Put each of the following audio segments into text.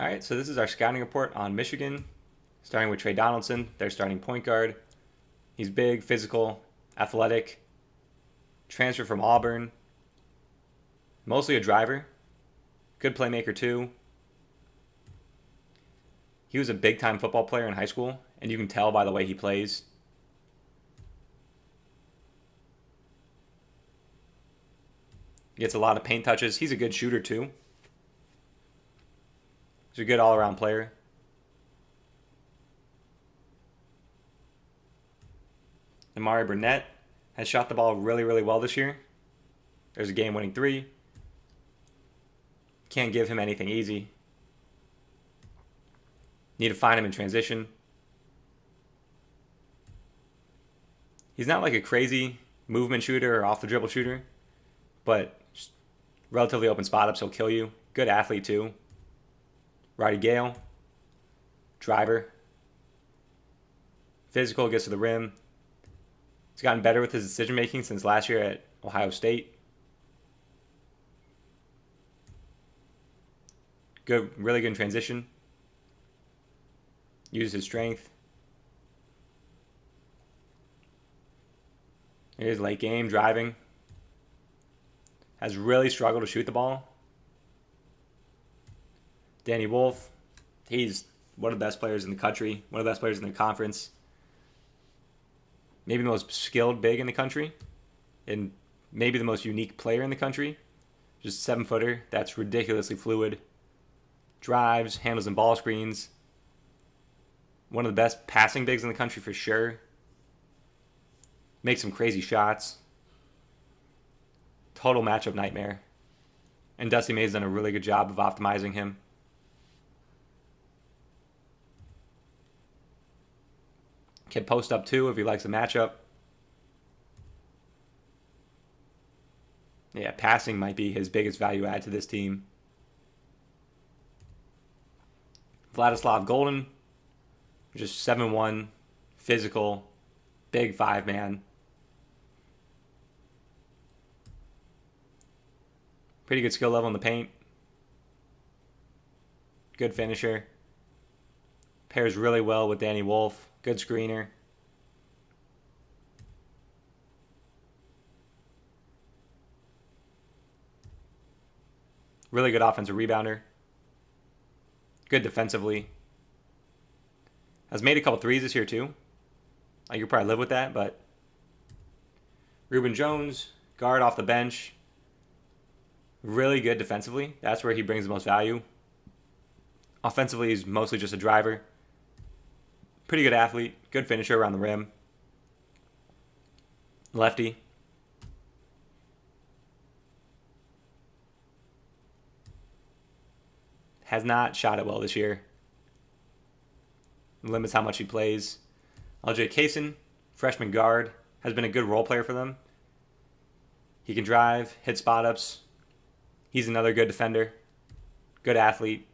All right, so this is our scouting report on Michigan, starting with Trey Donaldson, their starting point guard. He's big, physical, athletic, transfer from Auburn, mostly a driver, good playmaker too. He was a big-time football player in high school, and you can tell by the way he plays. Gets a lot of paint touches. He's a good shooter too. He's a good all-around player. Amari Burnett has shot the ball really, really well this year. There's a game-winning three. Can't give him anything easy. Need to find him in transition. He's not like a crazy movement shooter or off-the-dribble shooter, but just relatively open spot-ups, he'll kill you. Good athlete too. Roddy Gale. Driver. Physical, gets to the rim. He's gotten better with his decision-making since last year at Ohio State. Good, really good in transition. Uses his strength. Here's late game, driving. Has really struggled to shoot the ball. Danny Wolf, he's one of the best players in the country, one of the best players in the conference. Maybe the most skilled big in the country, and maybe the most unique player in the country. Just 7-footer that's ridiculously fluid. Drives, handles and ball screens. One of the best passing bigs in the country for sure. Makes some crazy shots. Total matchup nightmare. And Dusty May's done a really good job of optimizing him. Can post up too if he likes the matchup. Yeah, passing might be his biggest value add to this team. Vladislav Golden, just 7'1", physical, big 5-man. Pretty good skill level in the paint. Good finisher. Pairs really well with Danny Wolf. Good screener. Really good offensive rebounder. Good defensively. Has made a couple threes this year too. You could probably live with that, but Reuben Jones, guard off the bench. Really good defensively. That's where he brings the most value. Offensively, he's mostly just a driver. Pretty good athlete. Good finisher around the rim. Lefty. Has not shot it well this year. Limits how much he plays. LJ Kaysen, freshman guard, has been a good role player for them. He can drive, hit spot ups. He's another good defender. Good athlete.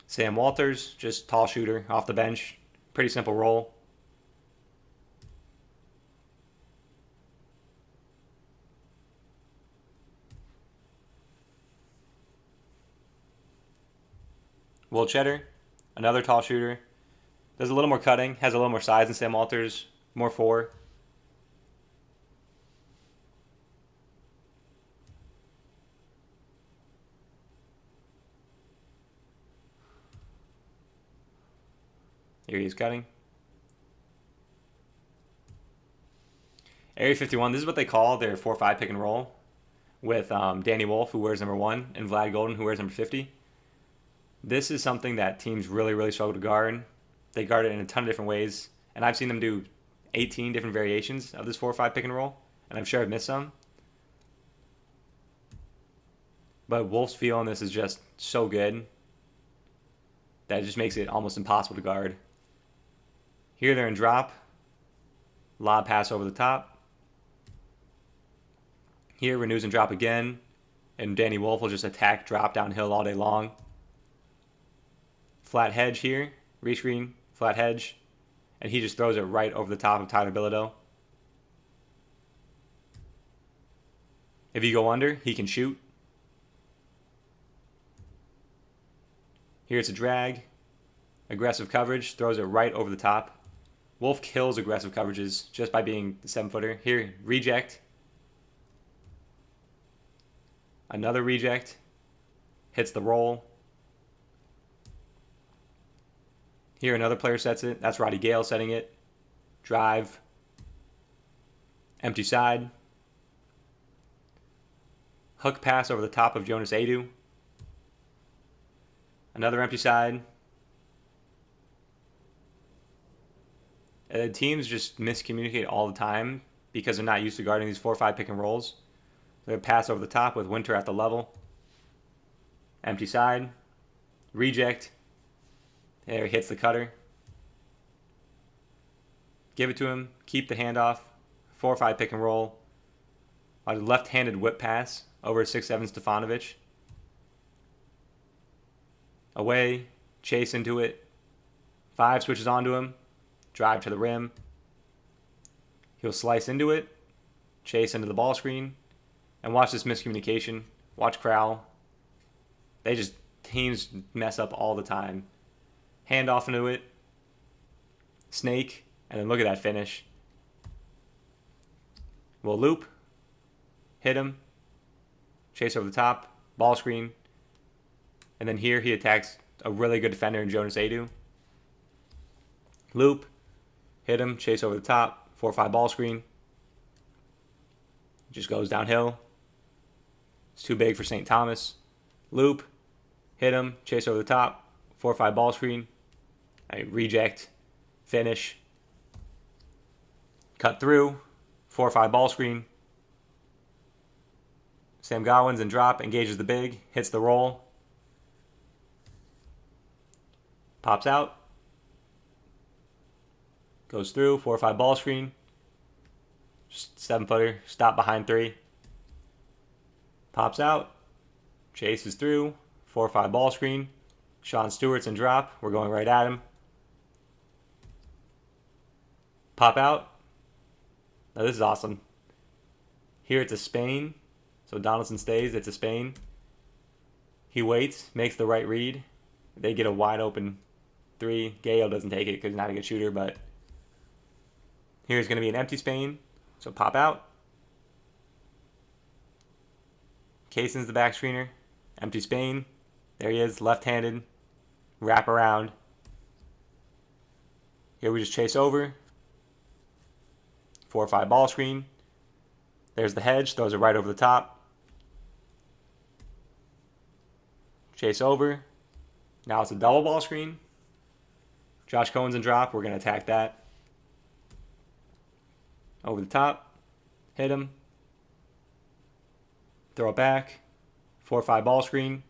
Sam Walters, just tall shooter off the bench. Pretty simple role. Will Cheddar, another tall shooter. Does a little more cutting, has a little more size than Sam Walters, more 4. Here he's cutting. Area 51, this is what they call their 4-5 pick and roll with Danny Wolf, who wears number 1, and Vlad Golden, who wears number 50. This is something that teams really, really struggle to guard. They guard it in a ton of different ways, and I've seen them do 18 different variations of this 4-5 pick and roll, and I'm sure I've missed some. But Wolf's feel on this is just so good that it just makes it almost impossible to guard. Here they're in drop. Lob pass over the top. Here renews and drop again, and Danny Wolf will just attack drop downhill all day long. Flat hedge here, rescreen, flat hedge, and he just throws it right over the top of Tyler Bilodeau. If you go under, he can shoot. Here it's a drag. Aggressive coverage, throws it right over the top. Wolf kills aggressive coverages just by being the 7-footer. Here, reject. Another reject. Hits the roll. Here, another player sets it. That's Roddy Gale setting it. Drive. Empty side. Hook pass over the top of Jonas Adu. Another empty side. Teams just miscommunicate all the time because they're not used to guarding these 4-5 pick and rolls. They pass over the top with Winter at the level. Empty side. Reject. There, he hits the cutter. Give it to him. Keep the handoff. 4-5 pick and roll. A left-handed whip pass over 6'7" Stefanovic. Away. Chase into it. 5 switches onto him. Drive to the rim. He'll slice into it. Chase into the ball screen. And watch this miscommunication. Watch Crowell. Teams mess up all the time. Hand off into it. Snake. And then look at that finish. We'll loop. Hit him. Chase over the top. Ball screen. And then here he attacks a really good defender in Jonas Adu. Loop. Hit him. Chase over the top. 4-5 ball screen. Just goes downhill. It's too big for St. Thomas. Loop. Hit him. Chase over the top. 4-5 ball screen. Reject. Finish. Cut through. 4-5 ball screen. Sam Godwin's and drop. Engages the big. Hits the roll. Pops out. Goes through. 4-5 ball screen. 7-footer. Stop behind 3. Pops out. Chases through. 4-5 ball screen. Sean Stewart's and drop. We're going right at him. Pop out. Now this is awesome. Here it's a Spain. So Donaldson stays. It's a Spain. He waits. Makes the right read. They get a wide open 3. Gale doesn't take it because he's not a good shooter. But here's going to be an empty Spain. So pop out. Kaysen's the back screener. Empty Spain. There he is. Left-handed. Wrap around. Here we just chase over. 4-5 ball screen. There's the hedge. Throws it right over the top. Chase over. Now it's a double ball screen. Josh Cohen's and drop. We're going to attack that. Over the top. Hit him. Throw it back. 4-5 ball screen.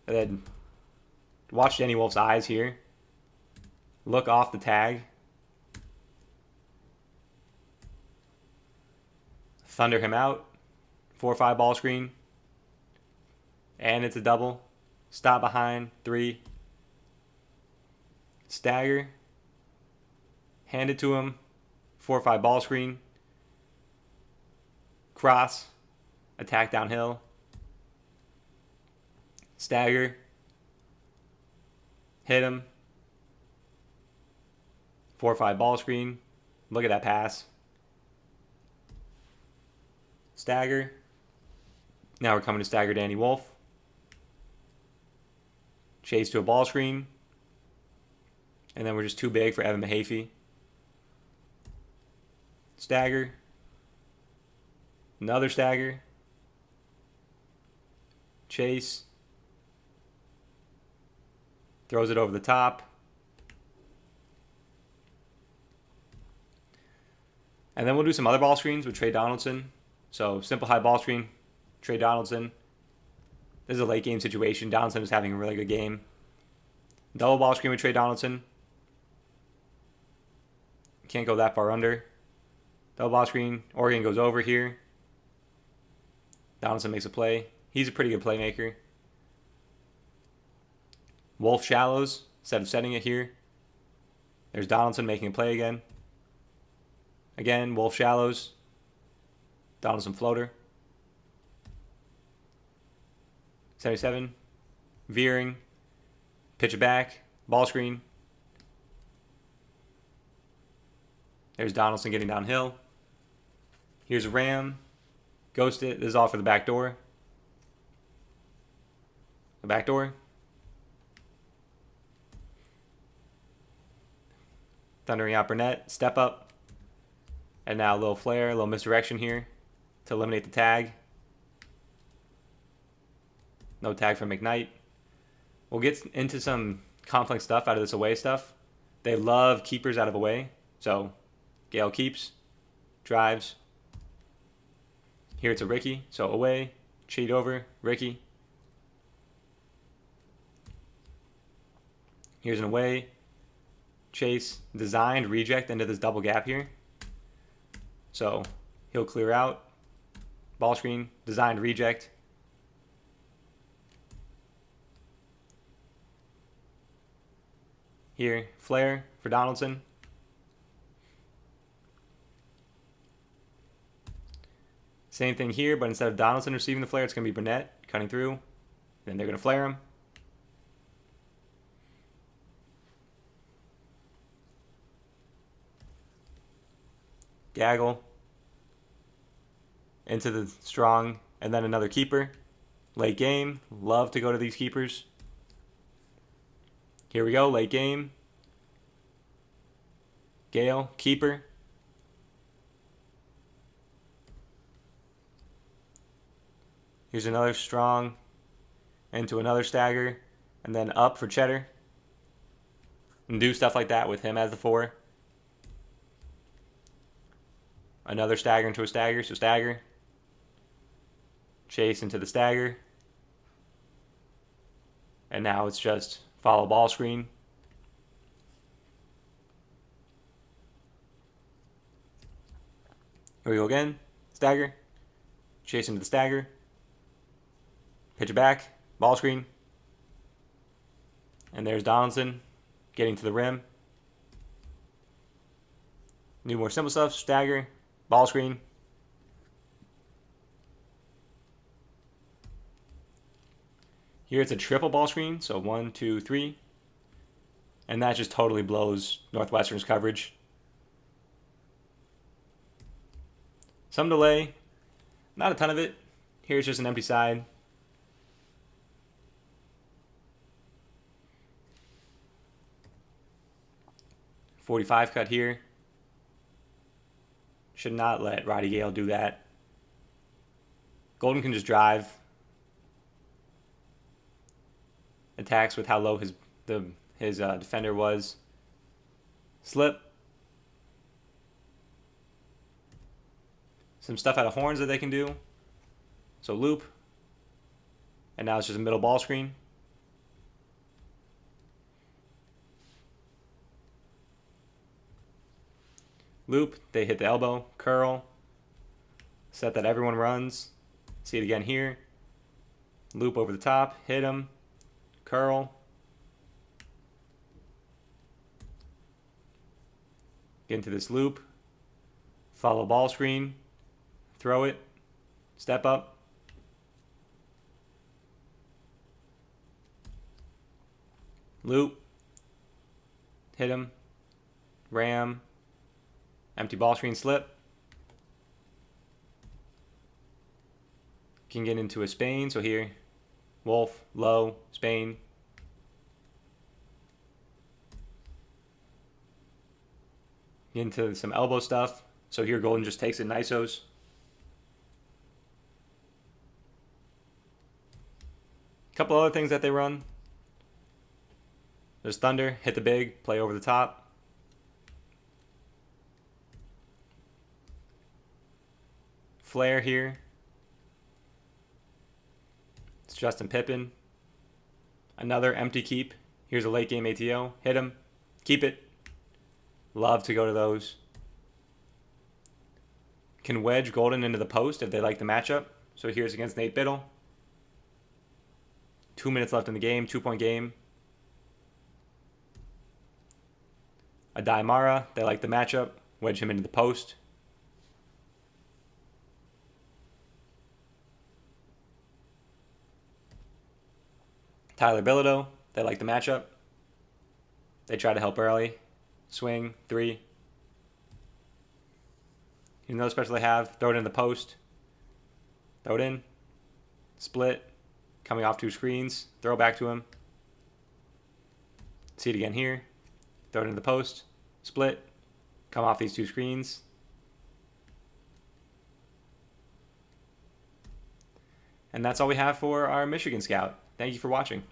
And then watch Danny Wolf's eyes here. Look off the tag. Thunder him out. 4-5 ball screen. And it's a double. Stop behind. 3. Stagger. Hand it to him. 4-5 ball screen. Cross. Attack downhill. Stagger. Hit him. 4-5 ball screen. Look at that pass. Stagger. Now we're coming to stagger Danny Wolf. Chase to a ball screen. And then we're just too big for Evan Mahaffey. Stagger. Another stagger. Chase. Throws it over the top. And then we'll do some other ball screens with Trey Donaldson. So simple high ball screen, Trey Donaldson. This is a late game situation. Donaldson is having a really good game. Double ball screen with Trey Donaldson. Can't go that far under. Double ball screen. Oregon goes over here. Donaldson makes a play. He's a pretty good playmaker. Wolf shallows. instead of setting it here. There's Donaldson making a play again. Again, Wolf shallows. Donaldson floater. 77. Veering. Pitch it back. Ball screen. There's Donaldson getting downhill. Here's a ram. Ghost it. This is all for the back door. The back door. Thundering out Burnett. Step up. And now a little flare, a little misdirection here to eliminate the tag. No tag from McKnight. We'll get into some conflict stuff out of this away stuff. They love keepers out of away. So Gale keeps, drives. Here it's a Ricky. So away, cheat over, Ricky. Here's an away. Chase, designed, reject into this double gap here. So he'll clear out. Ball screen, designed, reject. Here, flare for Donaldson. Same thing here, but instead of Donaldson receiving the flare, it's going to be Burnett cutting through. Then they're going to flare him. Gaggle into the strong, and then another keeper. Late game, love to go to these keepers. Here we go, late game. Gale, keeper. Here's another strong, into another stagger, and then up for Cheddar. And do stuff like that with him as the 4. Another stagger into a stagger, so stagger. Chase into the stagger. And now it's just follow ball screen. Here we go again. Stagger. Chase into the stagger. Pitch it back. Ball screen. And there's Donaldson getting to the rim. New more simple stuff. Stagger. Ball screen. Here it's a triple ball screen. So 1, 2, 3. And that just totally blows Northwestern's coverage. Some delay. Not a ton of it. Here's just an empty side. .45 cut here. Should not let Roddy Gale do that. Golden can just drive. Attacks with how low his defender was. Slip. Some stuff out of horns that they can do. So loop. And now it's just a middle ball screen. Loop, they hit the elbow, curl, set that everyone runs. See it again here. Loop over the top, hit him, curl. Get into this loop, follow ball screen, throw it, step up. Loop, hit him, ram. Empty ball screen slip. Can get into a Spain. So here, Wolf, low, Spain. Get into some elbow stuff. So here Golden just takes it in ISOs. A couple other things that they run. There's Thunder, hit the big, play over the top. Flare here. It's Justin Pippen. Another empty keep. Here's a late game ATO. Hit him. Keep it. Love to go to those. Can wedge Golden into the post if they like the matchup. So here's against Nate Biddle. 2 minutes left in the game. 2-point game. Adaimara, they like the matchup. Wedge him into the post. Tyler Bilodeau, they like the matchup. They try to help early. Swing, 3. You know the special they have. Throw it in the post. Throw it in. Split. Coming off 2 screens. Throw back to him. See it again here. Throw it into the post. Split. Come off these 2 screens. And that's all we have for our Michigan Scout. Thank you for watching.